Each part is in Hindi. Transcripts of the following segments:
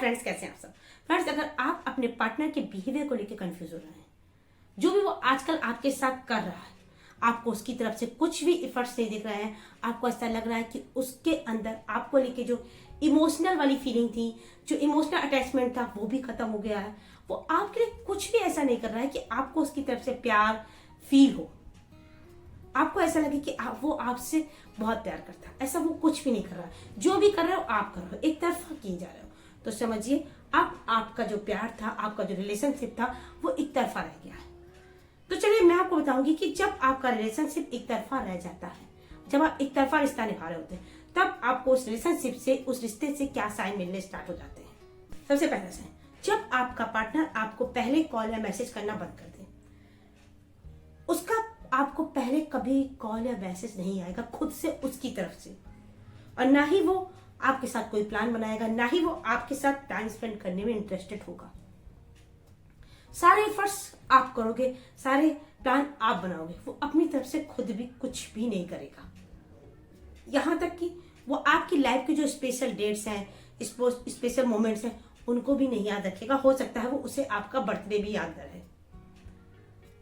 फ्रेंड्स, कैसे हैं आप सब। फ्रेंड्स, अगर आप अपने पार्टनर के बिहेवियर को लेकर कंफ्यूज हो रहे हैं, जो भी वो आजकल आपके साथ कर रहा है, आपको उसकी तरफ से कुछ भी इफर्ट्स नहीं दिख रहे हैं, आपको ऐसा लग रहा है कि उसके अंदर आपको लेके जो इमोशनल वाली फीलिंग थी, जो इमोशनल अटैचमेंट था, वो भी खत्म हो गया है। वो आपके लिए कुछ भी ऐसा नहीं कर रहा है कि आपको उसकी तरफ से प्यार फील हो, आपको ऐसा लगे कि वो आपसे बहुत प्यार करता है। ऐसा वो कुछ भी नहीं कर रहा है। जो भी कर रहे हो आप कर रहे हो, एक तरफा किए जा रहे हो। तो समझिए अब आपका जो प्यार था, आपका जो रिलेशनशिप था, वो एक तरफा रह गया है। तो चलिए मैं आपको बताऊंगी कि जब आपका रिलेशनशिप एक तरफा रह जाता है, जब आप एक तरफा रिश्ता निभा रहे होते हैं, तब आपको उस रिलेशनशिप से, उस रिश्ते से क्या साइन मिलने स्टार्ट हो जाते हैं। सबसे पहला साइन, जब आपका पार्टनर आपको पहले कॉल या मैसेज करना बंद कर दे, उसका आपको पहले कभी कॉल या मैसेज नहीं आएगा खुद से, उसकी तरफ से, और ना ही वो आपके साथ कोई प्लान बनाएगा, ना ही वो आपके साथ टाइम स्पेंड करने में इंटरेस्टेड होगा। सारे एफर्ट्स आप करोगे, सारे प्लान आप बनाओगे, वो अपनी तरफ से खुद भी कुछ भी नहीं करेगा। यहां तक कि वो आपकी लाइफ की जो स्पेशल डेट्स हैं, स्पेशल मोमेंट्स हैं, उनको भी नहीं याद रखेगा। हो सकता है वो उसे आपका बर्थडे भी याद न रहे।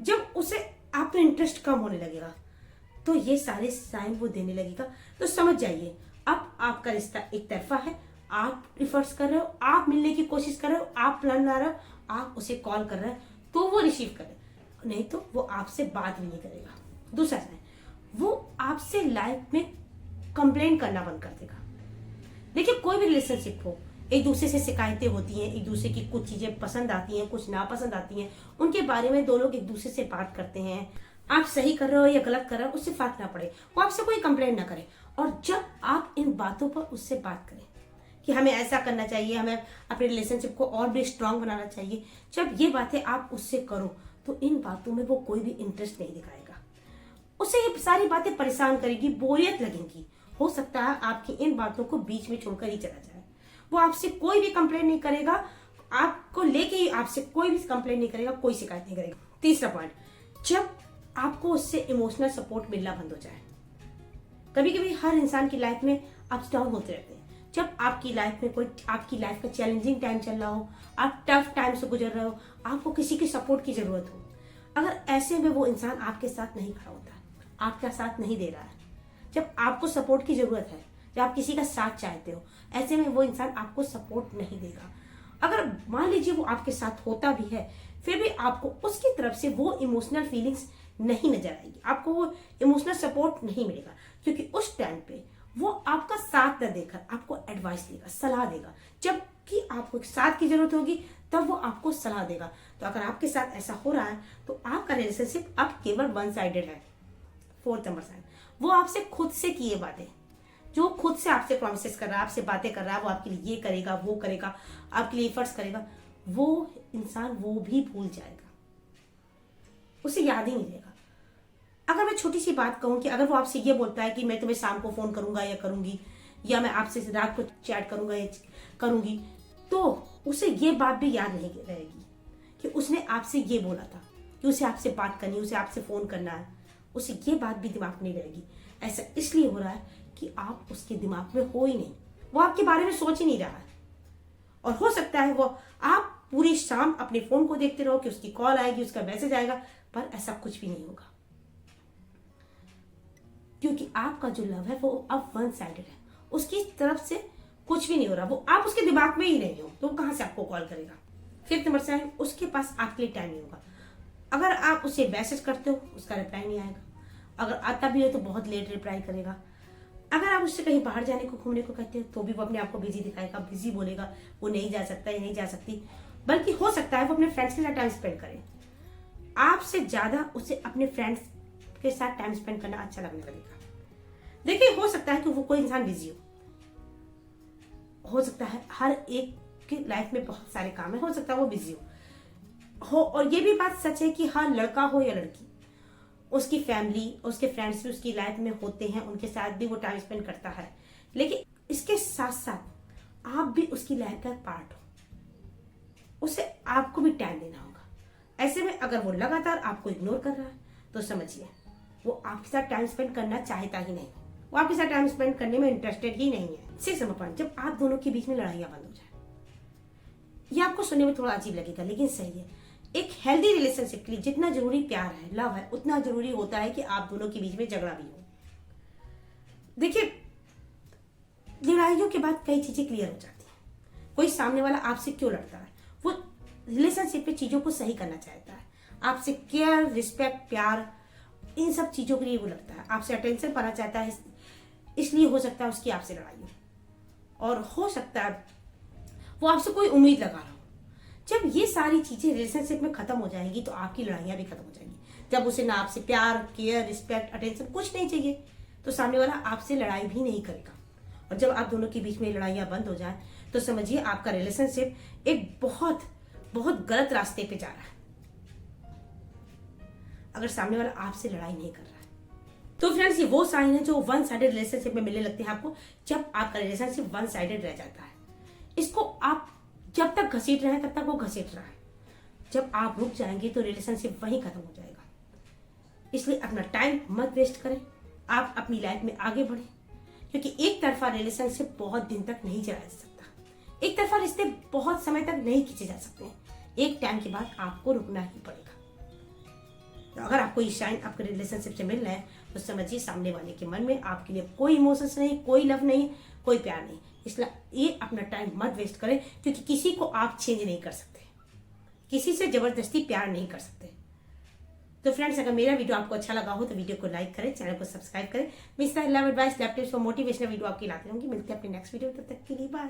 जब उसे आप में इंटरेस्ट कम होने लगेगा, तो ये सारे साइन वो देने लगेगा। तो समझ जाइए अब आपका रिश्ता एक तरफा है। आप एफर्ट्स कर रहे हो, आप मिलने की कोशिश कर रहे हो, आप प्लान बना रहे हो, आप उसे कॉल कर रहे हो तो वो रिसीव करे, नहीं तो वो आपसे बात भी नहीं करेगा। दूसरा साइन, वो आपसे लाइफ में कंप्लेन करना बंद कर देगा। देखिए, कोई भी रिलेशनशिप हो, एक दूसरे से शिकायतें होती हैं, एक दूसरे की कुछ चीजें पसंद आती हैं, कुछ नापसंद आती हैं, उनके बारे में दो लोग एक दूसरे से बात करते हैं। आप सही कर रहे हो या गलत कर रहे हो, उससे फर्क ना पड़े, वो आपसे कोई कंप्लेंट ना करे। और जब आप इन बातों पर उससे बात करें कि हमें ऐसा करना चाहिए, हमें अपने रिलेशनशिप को और भी स्ट्रांग बनाना चाहिए, जब ये बातें आप उससे करो, तो इन बातों में वो कोई भी इंटरेस्ट नहीं दिखाएगा। उसे ये सारी बातें परेशान करेगी, बोरियत लगेगी। हो सकता है आपकी इन बातों को बीच में छोड़कर ही चला जाए। वो आपसे कोई भी कंप्लेंट नहीं करेगा, आपको लेके ही आपसे कोई भी कंप्लेंट नहीं करेगा, कोई शिकायत नहीं करेगा। तीसरा पॉइंट, जब आपको उससे इमोशनल सपोर्ट मिलना बंद हो जाए। कभी कभी हर इंसान की लाइफ में अप्स डाउन होते रहते हैं। जब आपकी लाइफ में कोई, आपकी लाइफ का चैलेंजिंग टाइम चल रहा हो, आप टफ टाइम से गुजर रहे हो, आपको किसी की सपोर्ट की जरूरत हो, अगर ऐसे में वो इंसान आपके साथ नहीं खड़ा होता, आपका साथ नहीं दे रहा है, जब आपको सपोर्ट की जरूरत है, जब आप किसी का साथ चाहते हो, ऐसे में वो इंसान आपको सपोर्ट नहीं देगा। अगर मान लीजिए वो आपके साथ होता भी है, फिर भी आपको उसकी तरफ से वो इमोशनल फीलिंग्स नहीं नजर आएगी, आपको वो इमोशनल सपोर्ट नहीं मिलेगा, क्योंकि उस टाइम पे वो आपका साथ न देकर आपको एडवाइस देगा, सलाह देगा। जबकि आपको साथ की जरूरत होगी तब वो आपको सलाह देगा। तो अगर आपके साथ ऐसा हो रहा है, तो आपका रिलेशनशिप अब केवल वन साइडेड है। फोर्थ नंबर साइन, वो आपसे खुद से किए बातें, जो खुद से आपसे प्रॉमिसेस कर रहा है, आपसे बातें कर रहा है, वो आपके लिए ये करेगा, वो करेगा, आपके लिए एफर्ट्स करेगा, वो इंसान वो भी भूल जाएगा, उसे याद ही नहीं रहेगा। अगर मैं छोटी सी बात कहूं कि अगर वो आपसे ये बोलता है कि मैं तुम्हें शाम को फोन करूंगा या करूंगी, या मैं आपसे रात को चैट करूंगा या करूंगी, तो उसे ये बात भी याद नहीं रहेगी कि उसने आपसे ये बोला था कि उसे आपसे बात करनी, उसे आपसे फोन करना है। उसे ये बात भी दिमाग में नहीं रहेगी। ऐसा इसलिए हो रहा है कि आप उसके दिमाग में हो ही नहीं, वो आपके बारे में सोच ही नहीं रहा है। और हो सकता है वो आप पूरी शाम अपने फोन को देखते रहो कि उसकी कॉल आएगी, उसका मैसेज आएगा, पर ऐसा कुछ भी नहीं होगा, क्योंकि आपका जो लव है वो अब वन साइडेड है। उसकी तरफ से कुछ भी नहीं हो रहा, वो आप उसके दिमाग में ही नहीं हो, तो वो कहां से आपको कॉल करेगा। फिफ्थ नंबर साइन, उसके पास आपके लिए टाइम नहीं होगा। अगर आप उसे मैसेज करते हो, उसका रिप्लाई नहीं आएगा। अगर आता भी है तो बहुत लेट रिप्लाई करेगा। अगर आप उससे कहीं बाहर जाने को, घूमने को कहते हो, तो भी वो अपने आप को बिजी दिखाएगा, बिजी बोलेगा, वो नहीं जा सकता, नहीं जा सकती। बल्कि हो सकता है वो अपने फ्रेंड्स के साथ टाइम स्पेंड करे। आपसे ज्यादा उसे अपने फ्रेंड्स के साथ टाइम स्पेंड करना अच्छा लगने लगेगा। देखिए, हो सकता है कि वो कोई इंसान बिजी हो सकता है हर एक की लाइफ में बहुत सारे काम है, हो सकता है वो बिजी हो। और ये भी बात सच है कि हर लड़का हो या लड़की, उसकी फैमिली, उसके फ्रेंड्स भी उसकी लाइफ में होते हैं, उनके साथ भी वो टाइम स्पेंड करता है। लेकिन इसके साथ साथ आप भी उसकी लाइफ का पार्ट हो, उसे आपको भी टाइम देना होगा। ऐसे में अगर वो लगातार आपको इग्नोर कर रहा है, तो समझिए वो आपके साथ टाइम स्पेंड करना चाहता ही नहीं, वो आपके साथ टाइम स्पेंड करने में इंटरेस्टेड ही नहीं है। सिक्स नंबर पॉइंट, जब आप दोनों के बीच में लड़ाइयां बंद हो जाए, आपको सुनने में थोड़ा अजीब लगेगा लेकिन सही है। एक हेल्दी रिलेशनशिप के लिए जितना जरूरी प्यार है, लव है, उतना जरूरी होता है कि आप दोनों के बीच में झगड़ा भी हो। देखिए, लड़ाइयों के बाद कई चीजें क्लियर हो जाती हैं। कोई सामने वाला आपसे क्यों लड़ता है, वो रिलेशनशिप में चीजों को सही करना चाहता है। आपसे केयर, रिस्पेक्ट, प्यार, इन सब चीजों के लिए वो लड़ता है। आपसे अटेंशन पाना चाहता है, इसलिए हो सकता है उसकी आपसे लड़ाई हो। और हो सकता है वो आपसे कोई उम्मीद लगा रहा हो। जब ये सारी चीजें रिलेशनशिप में खत्म हो जाएंगी तो आपकी लड़ाइयां भी खत्म हो जाएंगी। जब उसे ना आपसे प्यार, केयर, रिस्पेक्ट, अटेंशन कुछ नहीं चाहिए तो सामने वाला आपसे लड़ाई भी नहीं करेगा। और जब आप दोनों के बीच में लड़ाइयां बंद हो जाए तो समझिए आपका रिलेशनशिप एक बहुत बहुत गलत रास्ते पे जा रहा है, अगर सामने वाला आपसे लड़ाई नहीं कर रहा है। तो फ्रेंड्स, ये वो साइन है जो वन साइडेड रिलेशनशिप में मिलने लगते हैं आपको, जब आपका रिलेशनशिप वन साइडेड रह जाता है। इसको आप जब तक घसीट रहे हैं तब तक वो घसीट रहा है। जब आप रुक जाएंगे तो रिलेशनशिप वहीं खत्म हो जाएगा। इसलिए अपना टाइम मत वेस्ट करें, आप अपनी लाइफ में आगे बढ़ें, क्योंकि एक तरफा रिलेशनशिप बहुत दिन तक नहीं चलाया जा सकता। एक तरफा रिश्ते बहुत समय तक नहीं खींचे जा सकते हैं। एक टाइम के बाद आपको रुकना ही पड़ेगा। तो अगर आपको ये साइन आपके रिलेशनशिप से मिल रहा है तो समझिए सामने वाले के मन में आपके लिए कोई इमोशंस नहीं, कोई लव नहीं, कोई प्यार नहीं। इसलिए ये अपना टाइम मत वेस्ट करें, क्योंकि किसी को आप चेंज नहीं कर सकते, किसी से जबरदस्ती प्यार नहीं कर सकते। तो फ्रेंड्स, अगर मेरा वीडियो आपको अच्छा लगा हो तो वीडियो को लाइक करें, चैनल को सब्सक्राइब करें। मैं इस तरह लव एडवाइस, लैप टिप्स और मोटिवेशनल वीडियो आपकी लाती रहूंगी। मिलते हैं अपने नेक्स्ट वीडियो, तब तक के लिए बाय।